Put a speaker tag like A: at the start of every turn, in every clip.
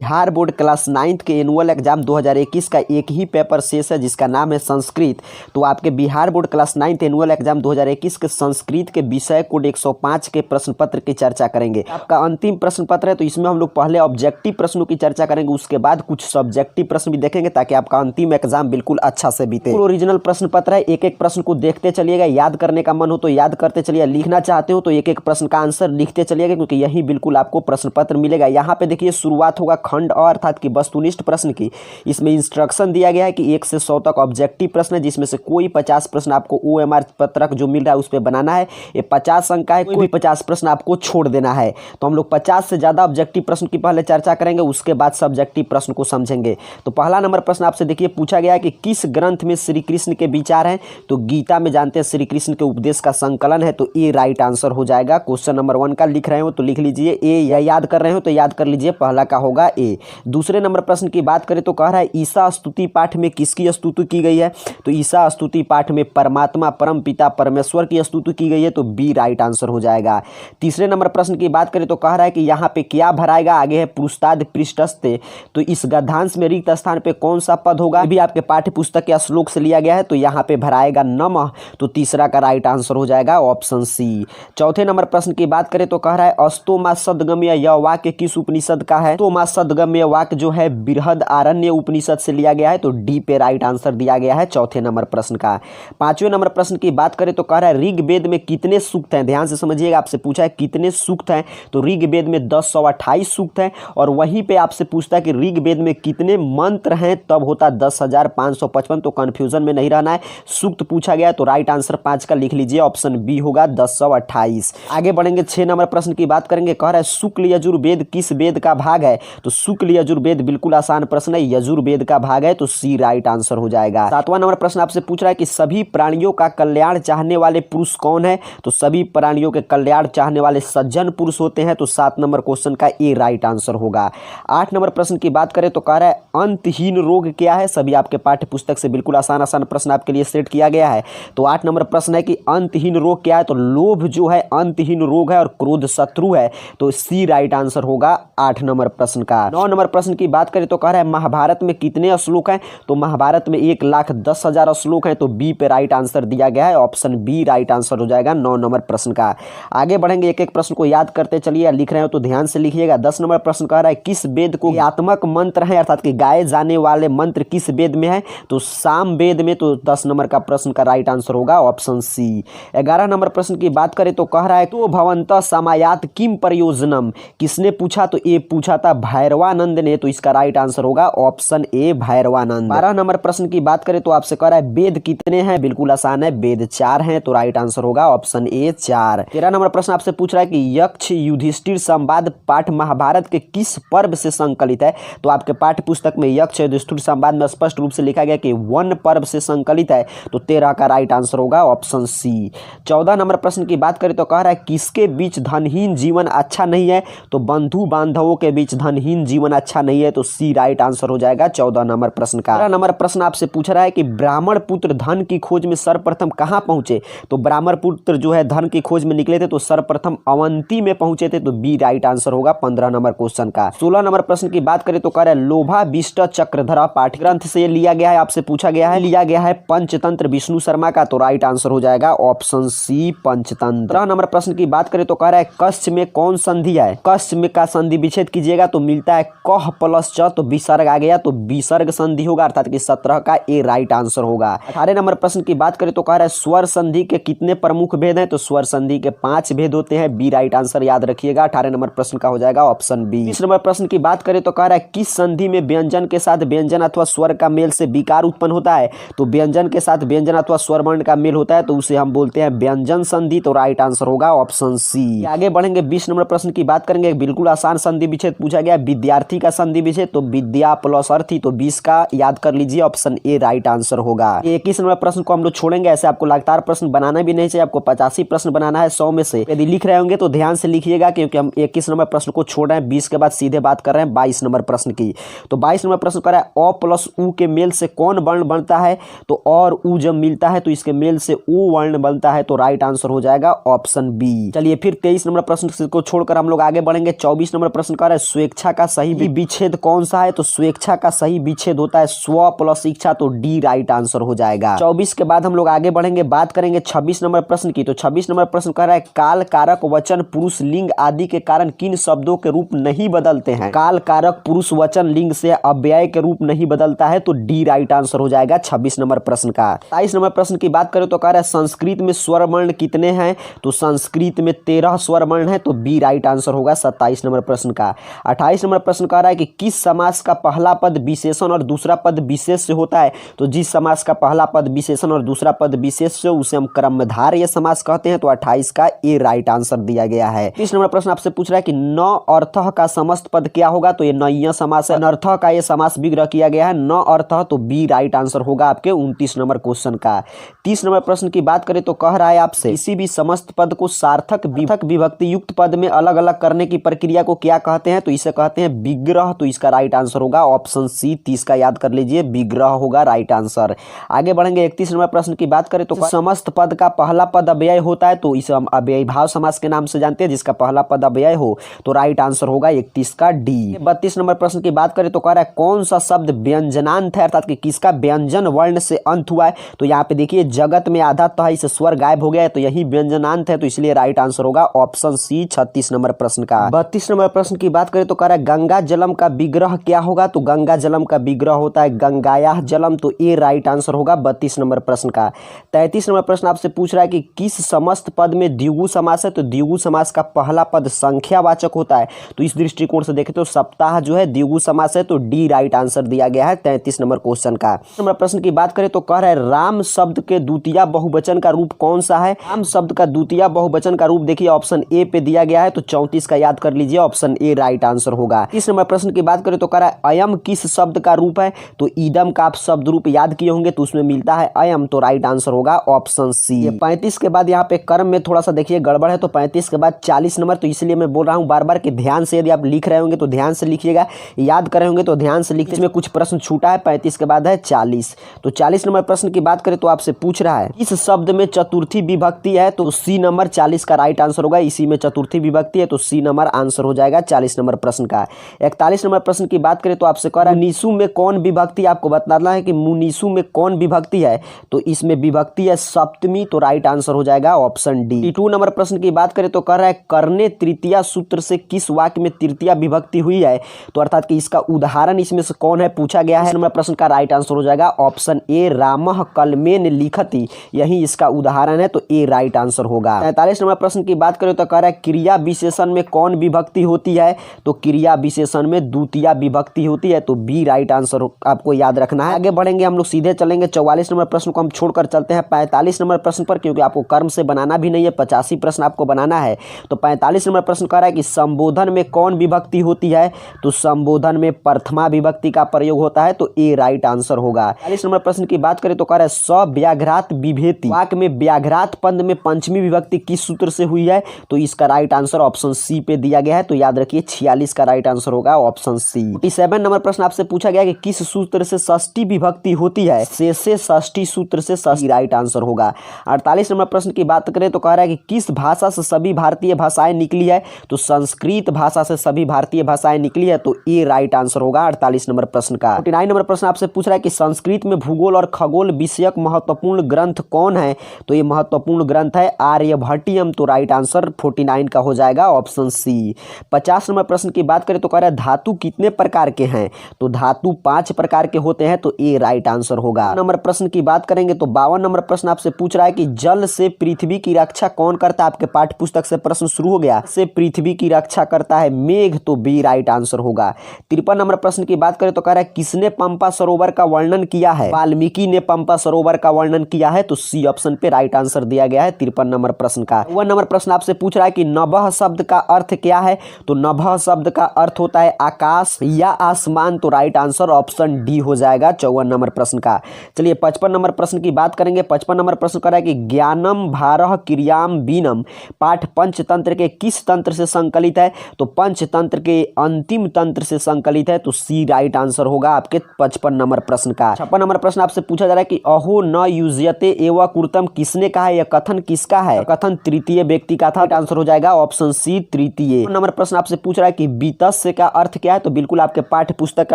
A: Bihar board class 9th के annual exam 2021 का एक ही पेपर शेष है जिसका नाम है संस्कृत। तो आपके Bihar board class 9th annual exam 2021 के संस्कृत के विषय कोड 105 के प्रश्न पत्र की चर्चा करेंगे। आपका अंतिम प्रश्न पत्र है, तो इसमें हम लोग पहले ऑब्जेक्टिव प्रश्नों की चर्चा करेंगे, उसके बाद कुछ सब्जेक्टिव प्रश्न भी देखेंगे ताकि आपका अंतिम एग्जाम बिल्कुल अच्छा से बीते। ओरिजिनल प्रश्न पत्र है, एक एक प्रश्न को देखते चलिएगा, याद करने का मन हो तो याद करते चलिए, लिखना चाहते हो तो एक एक प्रश्न का आंसर लिखते चलिएगा क्योंकि यही बिल्कुल आपको प्रश्न पत्र मिलेगा। यहाँ पे देखिए शुरुआत होगा खंड अ अर्थात कि वस्तुनिष्ठ प्रश्न की। इसमें इंस्ट्रक्शन दिया गया है कि 1 से 100 तक ऑब्जेक्टिव प्रश्न है जिसमें से कोई 50 प्रश्न आपको OMR पत्रक जो मिल रहा है उस पर बनाना है। ये 50 अंक का है, कोई 50 प्रश्न आपको छोड़ देना है। तो हम लोग 50 से ज़्यादा ऑब्जेक्टिव प्रश्न की पहले चर्चा करेंगे, उसके बाद सब्जेक्टिव प्रश्न को समझेंगे। तो पहला नंबर प्रश्न आपसे देखिए पूछा गया है कि किस ग्रंथ में श्री कृष्ण के विचार हैं। तो गीता में जानते हैं श्री कृष्ण के उपदेश का संकलन है, तो ए राइट आंसर हो जाएगा। क्वेश्चन नंबर 1 का लिख रहे हो तो लिख लीजिए ए, या याद कर रहे हो तो याद कर लीजिए, पहला का होगा ए। दूसरे नंबर प्रश्न की बात करें तो कह रहा है ईसा स्तुति पाठ में किसकी स्तुति की गई है। तो ईसा स्तुति पाठ में परमात्मा परम पिता परमेश्वर की स्तुति की गई है, तो बी राइट आंसर हो जाएगा। तीसरे नंबर प्रश्न की बात करें तो कह रहा है कि यहाँ पे क्या भराएगा, आगे है पृष्ठाद पृष्ठस्ते, तो इस गद्यांश में रिक्त स्थान पे कौन सा पद होगा। अभी आपके पाठ्य पुस्तक या श्लोक से लिया गया है, तो यहाँ पे भराएगा नमः, तो तीसरा का राइट आंसर हो जाएगा ऑप्शन सी। चौथे नंबर प्रश्न की बात करें तो कह रहा है अस्तोमा सदगम्य यह वाक्य किस उपनिषद का है। अस्तोमा सदगम्य वाक्य जो है बृहद आरण्य उपनिषद से लिया गया है, तो डी पे राइट आंसर दिया गया है चौथे नंबर प्रश्न का। पांचवें नंबर प्रश्न की बात करें तो कह रहा है ऋग्वेद में कितने सूक्त हैं। ध्यान से समझिएगा, आपसे पूछा है कितने सूक्त हैं, तो ऋग्वेद में 1028 सूक्त हैं। और वहीं पे आपसे पूछता है कि ऋग्वेद में कितने मंत्र हैं, तब होता 10,555, तो कंफ्यूजन में नहीं रहना है। सूक्त पूछा गया तो राइट आंसर 5 का लिख लीजिए, ऑप्शन बी होगा 1028। आगे बढ़ेंगे 6 नंबर प्रश्न की बात करेंगे। कह रहा है शुक्ल यजुर्वेद किस वेद का भाग है। तो शुक्ल यजुर्वेद बिल्कुल आसान प्रश्न है, यजुर्वेद का भाग है, तो सी राइट आंसर हो जाएगा। 7वां नंबर प्रश्न आपसे पूछ रहा है कि सभी प्राणियों का कल्याण चाहने वाले पुरुष कौन है। तो सभी प्राणियों के कल्याण चाहने वाले सज्जन पुरुष होते हैं, तो 7 नंबर क्वेश्चन का ए राइट आंसर होगा। 8 नंबर प्रश्न की बात करें तो कह रहा है अंतहीन रोग क्या है। सभी आपके पाठ्य पुस्तक से बिल्कुल आसान आसान प्रश्न आपके लिए सेट किया गया है। तो 8 नंबर प्रश्न है कि अंतहीन रोग क्या है। तो लोभ जो है अंतहीन रोग है और क्रोध शत्रु है, तो सी राइट आंसर होगा 8 नंबर प्रश्न का। 9 नंबर प्रश्न की बात करें तो कह रहा है महाभारत में कितने श्लोक हैं। तो महाभारत में 1,10,000 श्लोक हैं, तो बी पे राइट आंसर दिया गया है, ऑप्शन बी राइट आंसर हो जाएगा 9 नंबर प्रश्न का। आगे बढ़ेंगे, एक एक प्रश्न को याद करते चलिए, लिख रहे हो तो ध्यान से लिखिएगा। 10 नंबर प्रश्न कह रहा है किस वेद को क्रियात्मक मंत्र है, अर्थात कि गाए जाने वाले मंत्र किस वेद में है। तो साम वेद में, तो 10 नंबर का प्रश्न का राइट आंसर होगा ऑप्शन सी। 11 नंबर प्रश्न की बात करें तो कह रहा है तो भवंत समायात किम प्रयोजनम, किसने पूछा। तो ये पूछा था भैरवानंद ने, तो इसका राइट आंसर होगा ऑप्शन ए भैरवानंद। 12 नंबर प्रश्न की बात करें तो आपसे कह रहा है वेद कितने हैं। बिल्कुल आसान है, वेद 4 हैं, तो राइट आंसर होगा ऑप्शन ए 4। 13 नंबर प्रश्न आपसे पूछ रहा है कि यक्ष युधिष्ठिर संवाद पाठ महाभारत के किस पर्व से संकलित है। तो आपके पाठ्य पुस्तक में यक्ष युधिष्ठिर संवाद में स्पष्ट रूप से लिखा गया कि वन पर्व से संकलित है, तो 13 का राइट आंसर होगा ऑप्शन सी। 14 नंबर प्रश्न की बात करें तो कह रहा है किसके बीच धनहीन जीवन अच्छा नहीं है। तो बंधु बांधवों के बीच धनहीन जीवन अच्छा नहीं है, तो सी राइट आंसर हो जाएगा 14 नंबर प्रश्न का। 15 नंबर प्रश्न आपसे पूछ रहा है कि ब्राह्मण पुत्र धन की खोज में सर्वप्रथम कहां पहुंचे। तो ब्राह्मण पुत्र जो है धन की खोज में निकले थे, तो सर्वप्रथम अवंती में पहुंचे थे, तो बी राइट आंसर होगा 15 नंबर क्वेश्चन का। 16 नंबर प्रश्न की बात करें तो कह रहा है लोभाभीष्ट चक्रधरा पाठ ग्रंथ से लिया गया है, आपसे पूछा गया है, लिया गया है पंचतंत्र विष्णु शर्मा का, तो राइट आंसर हो जाएगा ऑप्शन सी पंचतंत्र। 17 नंबर प्रश्न की बात करें तो कह रहा है कश्च में कौन संधि है। कश्च में का संधि विच्छेद कीजिएगा तो मिलता है कह प्लस च, तो विसर्ग आ गया, तो विसर्ग संधि होगा, अर्थात कि 17 का ए राइट आंसर होगा। 18 नंबर प्रश्न की बात करें तो कह रहा है स्वर संधि के कितने प्रमुख भेद हैं। तो स्वर संधि के 5 भेद होते हैं, बी राइट आंसर याद रखिएगा। 18 नंबर प्रश्न का हो जाएगा ऑप्शन बी। 20 नंबर प्रश्न की बात करें तो कह रहा है किस संधि में व्यंजन के साथ व्यंजन अथवा स्वर का मेल से विकार उत्पन्न होता है। तो व्यंजन के साथ व्यंजन अथवा स्वर वर्ण का मेल होता है, तो उसे हम बोलते हैं व्यंजन संधि, तो राइट आंसर होगा ऑप्शन सी। आगे बढ़ेंगे 20 नंबर प्रश्न की बात करेंगे, बिल्कुल आसान संधि विच्छेद पूछा गया, विद्यार्थी का संधि विच्छेद, तो विद्या प्लस अर्थी, तो 20 का याद कर लीजिए, ऑप्शन ए राइट आंसर होगा। 21 नंबर प्रश्न को हम लोग छोड़ेंगे, ऐसे आपको लगातार प्रश्न बनाना भी नहीं चाहिए, आपको 85 प्रश्न बनाना है 100 में से। यदि लिख रहे होंगे तो ध्यान से लिखिएगा क्योंकि हम 21 नंबर प्रश्न को छोड़ रहे हैं, 20 के बाद सीधे बात कर रहे हैं 22 नंबर प्रश्न की। तो 22 नंबर प्रश्न कर रहा है अ प्लस उ के मेल से कौन वर्ण बनता है। तो और उ जब मिलता है तो इसके मेल से उ वर्ण बनता है, तो राइट आंसर हो जाएगा ऑप्शन बी। चलिए फिर 23 नंबर प्रश्न को छोड़कर हम लोग आगे बढ़ेंगे। 24 नंबर प्रश्न कर रहा है स्वेच्छा का सही विच्छेद कौन सा है? तो स्वेच्छा का सही विच्छेद होता है स्व प्लस इच्छा, तो डी राइट आंसर हो जाएगा। 24 के बाद हम लोग आगे बढ़ेंगे, बात करेंगे 26 नंबर प्रश्न की। तो 26 नंबर प्रश्न कह रहा है काल कारक वचन पुरुष लिंग आदि के कारण किन शब्दों के रूप नहीं बदलते हैं? काल कारक पुरुष वचन लिंग से अव्यय के रूप नहीं बदलता है, तो डी राइट आंसर हो जाएगा 26 नंबर प्रश्न का। 27 नंबर प्रश्न की बात करें तो कह रहा है संस्कृत में स्वर वर्ण कितने हैं? तो संस्कृत में 13 स्वर वर्ण है, तो बी राइट आंसर होगा 27 नंबर प्रश्न का। 28 नंबर प्रश्न कह रहा है कि किस समास का पहला पद विशेषण और दूसरा पद विशेष से होता है? तो जिस समास का पहला पद विशेषण और दूसरा पद विशेष से उसे हम क्रमधारय समास कहते हैं, तो 28 का ए राइट आंसर दिया गया है। 30 नंबर प्रश्न आपसे पूछ रहा है कि न अर्थः का समस्त पद क्या होगा? तो ये नय्य समास है। अनर्थः का ये समास विग्रह किया गया है, न अर्थः, तो बी राइट आंसर होगा आपके 29 नंबर क्वेश्चन का। 30 नंबर प्रश्न की बात करें तो कह रहा है आपसे किसी भी समस्त पद को सार्थक विभक्ति युक्त पद में अलग अलग करने की प्रक्रिया को क्या कहते हैं? तो इसे कहते हैं विग्रह, तो इसका राइट आंसर होगा ऑप्शन सी 30 का याद कर लीजिए, विग्रह होगा राइट आंसर। आगे बढ़ेंगे 31 नंबर प्रश्न की बात करें तो समस्त पद का पहला पद अव्यय होता है, तो इसे हम अव्ययी भाव समास के नाम से जानते हैं, जिसका पहला पद अव्यय हो तो राइट आंसर होगा 31 का डी। 32 नंबर प्रश्न की बात करें तो कह रहा है कौन सा शब्द व्यंजनांत है, अर्थात कि किसका व्यंजन वर्ण से अंत हुआ है? तो यहाँ पे देखिए जगत में आधा तो है, इसे स्वर गायब हो गया है, तो यही व्यंजनांत है, तो इसलिए राइट आंसर होगा ऑप्शन सी 36 नंबर प्रश्न का। 32 नंबर प्रश्न की बात करें तो कह रहा है गंगा जलम का विग्रह क्या होगा? तो गंगा जलम का विग्रह होता है गंगायाः जलम, तो ए राइट आंसर होगा 32 नंबर प्रश्न का। 33 नंबर प्रश्न आपसे पूछ रहा है कि किस समस्त पद में द्विगु समास है? तो द्विगु समास का पहला पद संख्यावाचक होता है, तो इस दृष्टिकोण से देखें तो सप्ताह जो है द्विगु समास है, तो डी राइट आंसर दिया गया है 33 नंबर क्वेश्चन का। नंबर प्रश्न की बात करें तो कह रहा है राम शब्द के द्वितीय बहुवचन का रूप कौन सा है? राम शब्द का द्वितीय बहुवचन का रूप देखिए ऑप्शन ए पे दिया गया है, तो 34 का याद कर लीजिए, ऑप्शन ए राइट आंसर होगा। 30 नंबर प्रश्न की बात करें तो कह रहा है अयम किस शब्द का रूप है? तो ईदम का आप शब्द रूप याद किए होंगे, तो उसमें मिलता है अयम, तो राइट आंसर होगा ऑप्शन सी। 35 के बाद यहाँ पे कर्म में थोड़ा सा देखिए गड़बड़ है, तो 35 के बाद 40 नंबर, तो इसलिए मैं बोल रहा हूँ बार बार कि ध्यान से, यदि आप लिख रहे होंगे तो ध्यान से लिखिएगा, याद कर रहे होंगे तो ध्यान से लिखिए। इसमें कुछ प्रश्न छूटा है, 35 के बाद है 40। तो 40 नंबर प्रश्न की बात करें तो आपसे पूछ रहा है इस शब्द में चतुर्थी विभक्ति है? तो सी नंबर 40 का राइट आंसर होगा, इसी में चतुर्थी विभक्ति है, तो सी नंबर आंसर हो जाएगा 40 नंबर प्रश्न का। 41 नंबर प्रश्न की बात करें तो आपसे कह रहा है मुनीसु में कौन विभक्ति, आपको बताना है कि मुनीसु में कौन विभक्ति है? तो इसमें विभक्ति है सप्तमी, तो राइट आंसर हो जाएगा ऑप्शन डी। 2 नंबर प्रश्न की बात करें तो कह रहा है करने तृतीया सूत्र से किस वाक्य में तृतीया विभक्ति हुई है? तो अर्थात कि इसका उदाहरण इसमें से कौन है पूछा गया है। नंबर प्रश्न का राइट आंसर हो जाएगा ऑप्शन ए रामः कलमेन लिखति, यही इसका उदाहरण है, तो ए राइट आंसर होगा। 43 नंबर प्रश्न की बात करें तो कह रहा है क्रिया विशेषण में कौन विभक्ति होती है? तो क्रिया विशेषण में द्वितीया विभक्ति होती है, तो बी राइट आंसर आपको याद रखना है। आगे बढ़ेंगे हम लोग सीधे चलेंगे 44 नंबर प्रश्न को हम छोड़कर चलते हैं 45 नंबर प्रश्न पर, क्योंकि आपको कर्म से बनाना भी नहीं है, 85 प्रश्न आपको बनाना है। तो 45 नंबर प्रश्न कह रहा है कि संबोधन में कौन विभक्ति होती है? तो संबोधन में प्रथमा विभक्ति का प्रयोग होता है, तो ए राइट आंसर होगा। 45 नंबर प्रश्न की बात करें तो कह रहा है सव्याघ्रात बिभेति वाक्य में व्याघ्रात पद में पंचमी विभक्ति किस सूत्र से हुई है? तो इसका राइट आंसर ऑप्शन सी पे दिया गया है, तो याद रखिए 46 का राइट आंसर होगा ऑप्शन सी। 47 नंबर प्रश्न आपसे पूछा गया कि किस सूत्र से षष्ठी विभक्ति होती है? से षष्ठी सूत्र से षष्ठी राइट आंसर होगा। 48 नंबर प्रश्न की बात करें तो कह रहा है कि किस भाषा से सभी भारतीय भाषाएं निकली है? तो संस्कृत भाषा से सभी भारतीय भाषाएं निकली है, तो ए राइट आंसर होगा 48 नंबर प्रश्न का। 49 नंबर प्रश्न आपसे पूछ रहा है कि संस्कृत में भूगोल और खगोल विषयक महत्वपूर्ण ग्रंथ कौन है? तो ये महत्वपूर्ण ग्रंथ है आर्यभट्टियम, तो राइट आंसर 49 का हो जाएगा ऑप्शन सी। 50 नंबर प्रश्न की बात करें तो कह रहा है धातु कितने प्रकार के हैं? तो धातु 5 प्रकार के होते हैं, तो ए राइट आंसर होगा। नंबर प्रश्न की बात करेंगे तो 52 नंबर प्रश्न आपसे पूछ रहा है कि जल से पृथ्वी की रक्षा कौन करता है? आपके पाठ्य पुस्तक से प्रश्न शुरू हो गया, से पृथ्वी की रक्षा करता है मेघ, तो बी राइट आंसर होगा। 53 नंबर प्रश्न की बात करें तो कह रहा है किसने पंपा सरोवर का वर्णन किया है? वाल्मीकि ने पंपा सरोवर का वर्णन किया है, तो सी ऑप्शन पे राइट आंसर दिया गया है 53 नंबर प्रश्न का। 54 नंबर प्रश्न आपसे पूछ रहा है कि नभः शब्द का अर्थ क्या है? तो नभः शब्द का अर्थ होता है आकाश या आसमान, तो राइट आंसर ऑप्शन डी हो जाएगा 54 नंबर प्रश्न का। चलिए 55 नंबर प्रश्न की बात करेंगे। 55 नंबर प्रश्न कर रहा है कि ज्ञानम भारः क्रियाम बीनम पाठ पंचतंत्र के किस तंत्र से संकलित है? तो पंचतंत्र के अंतिम तंत्र से संकलित है, तो सी राइट आंसर होगा आपके 55 नंबर प्रश्न का। 56 नंबर प्रश्न आपसे पूछा जा रहा है कि अहो न युज्यते एवं कुर्तम किसने कहा है? यह कथन किसका है? कथन तृतीय व्यक्ति का था, आंसर हो जाएगा ऑप्शन सी तृतीय। नंबर प्रश्न आपसे पूछ रहा है कि बीतस सस्य का अर्थ क्या है? तो बिल्कुल आपके पाठ्य पुस्तक के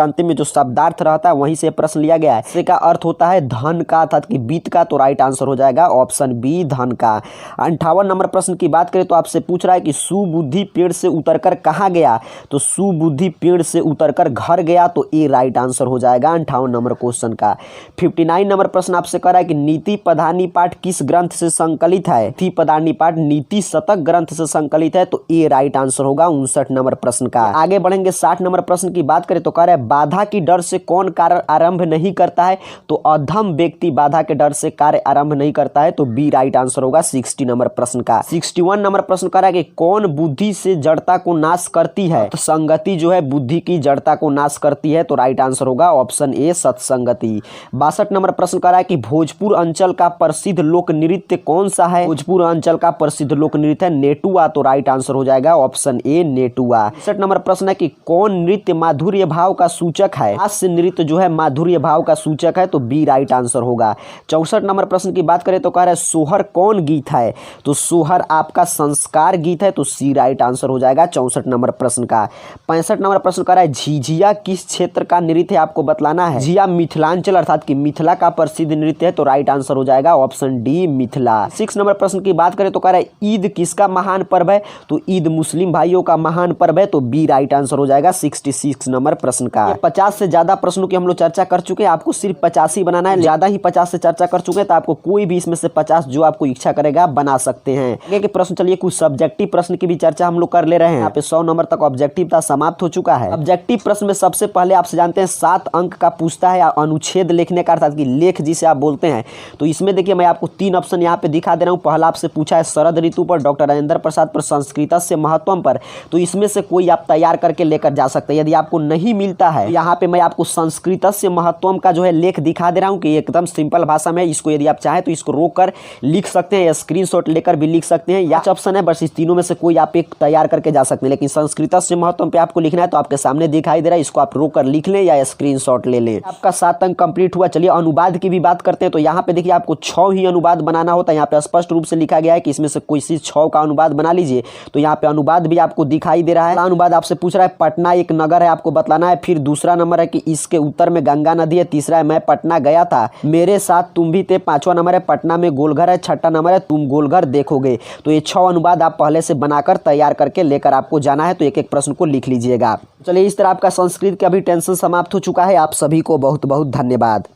A: अंतिम में जो शब्दार्थ रहता है वहीं से प्रश्न लिया गया है। सस्य का अर्थ होता है धन का अर्थात कि वित्त का, तो राइट आंसर हो जाएगा ऑप्शन बी धन का। 58 नंबर प्रश्न की बात करें तो आपसे पूछ रहा है कि सुबुद्धि पेड़ से उतरकर कहाँ गया? तो सुबुद्धि पेड़ से उतरकर घर गया, तो ए राइट आंसर हो जाएगा 58 नंबर क्वेश्चन का। 59 नंबर प्रश्न आपसे कह रहा है कि नीति पदानी पाठ किस ग्रंथ से संकलित है? नीति पदानी पाठ नीति शतक ग्रंथ से संकलित है, तो ए राइट आंसर होगा 59 नंबर प्रश्न का। आगे बढ़ेंगे 60 नंबर प्रश्न की बात करें तो कह रहा है बाधा की डर से कौन कार्य आरंभ नहीं करता है? तो अधम व्यक्ति बाधा के डर से कार्य आरंभ नहीं करता है, तो बी राइट आंसर होगा 60 नंबर प्रश्न का। 61 नंबर प्रश्न कह रहा है कि कौन बुद्धि से जड़ता को नाश करती है? तो संगति जो है बुद्धि की जड़ता को नाश करती है, तो राइट आंसर होगा ऑप्शन ए सत्संगति। 62 नंबर प्रश्न कह रहा है कि भोजपुर अंचल का प्रसिद्ध लोक नृत्य कौन सा है? भोजपुर अंचल का प्रसिद्ध लोक नृत्य है नेटुआ, तो राइट आंसर हो जाएगा ऑप्शन ए नेटुआ। 63 नंबर प्रश्न है कि कौन नृत्य माधुर्य भाव का सूचक है? हास्य नृत्य जो है माधुर्य भाव का सूचक है, तो बी राइट आंसर होगा। 64 नंबर प्रश्न की बात करें तो कह रहा है सोहर कौन गीत है? तो सोहर आपका संस्कार गीत है, तो सी राइट आंसर हो जाएगा 64 नंबर प्रश्न का। 65 नंबर प्रश्न कह रहा है झिझिया किस क्षेत्र का नृत्य है? आपको बतलाना है। झिझिया मिथिलांचल अर्थात कि मिथिला का प्रसिद्ध नृत्य है, तो राइट आंसर हो जाएगा ऑप्शन डी मिथिला। 6 नंबर प्रश्न की बात करें तो कह रहा है ईद किसका महान पर्व है? तो ईद मुस्लिम भाइयों का महान पर्व है, तो बी राइट आंसर हो जाएगा 66 नंबर प्रश्न का। 50 से ज्यादा प्रश्नों की हम लोग चर्चा कर चुके हैं, आपको सिर्फ 50 ही बनाना है। ज्यादा ही 50 से चर्चा कर चुके हैं तो आपको कोई भी इसमें से 50 जो आपको इच्छा करेगा बना सकते हैं। आगे के प्रश्न चलिए कुछ सब्जेक्टिव प्रश्न की भी चर्चा हम लोग कर ले रहे हैं। यहाँ पे 100 नंबर तक ऑब्जेक्टिव था समाप्त हो चुका है। ऑब्जेक्टिव प्रश्न में सबसे पहले आपसे जानते हैं 7 अंक का पूछता है या अनुच्छेद लिखने का अर्थात कि लेख जिसे आप बोलते हैं। तो इसमें देखिए मैं आपको 3 ऑप्शन यहाँ पे दिखा दे रहा हूँ। पहला आपसे पूछा है शरद ऋतु पर, डॉक्टर राजेंद्र प्रसाद पर, संस्कृतस्य महत्वम पर। तो इसमें से कोई आप तैयार करके लेकर जा सकते हैं। यदि आपको नहीं मिलता है यहाँ पे मैं आपको संस्कृतस्य महत्वम का जो है लेख दिखा दे रहा हूँ कि एकदम सिंपल भाषा में। इसको यदि आप चाहें तो इसको रोक कर लिख सकते हैं या स्क्रीनशॉट लेकर भी लिख सकते हैं, या ऑप्शन है बस इस तीनों में से कोई आप एक तैयार करके जा सकते हैं। लेकिन संस्कृतस्य महत्वम पे आपको लिखना है तो आपके सामने दिखाई दे रहा है, इसको आप रोक कर लिख लें या स्क्रीनशॉट ले लें। आपका 7 अंक कंप्लीट हुआ। चलिए अनुवाद की भी बात करते हैं। तो यहाँ पे देखिए आपको 6 ही अनुवाद बनाना होता है। यहाँ पे स्पष्ट रूप से लिखा गया है कि इसमें से कोई सी 6 का अनुवाद बना लीजिए। तो यहाँ पे अनुवाद भी आपको दिखाई दे रहा है। अनुवाद आपसे पूछ रहा है पटना एक नगर है, आपको बतलाना है। फिर दूसरा नंबर है कि इसके उत्तर में गंगा नदी है। तीसरा है मैं पटना गया था, मेरे साथ तुम भी थे। 5वां नंबर है पटना में गोलघर है। 6ठा नंबर है तुम गोलघर देखोगे। तो ये 6 अनुवाद आप पहले से बनाकर तैयार करके लेकर आपको जाना है। तो एक एक प्रश्न को लिख लीजिएगा। चलिए इस तरह आपका संस्कृत का भी टेंशन समाप्त हो चुका है। आप सभी को बहुत बहुत धन्यवाद।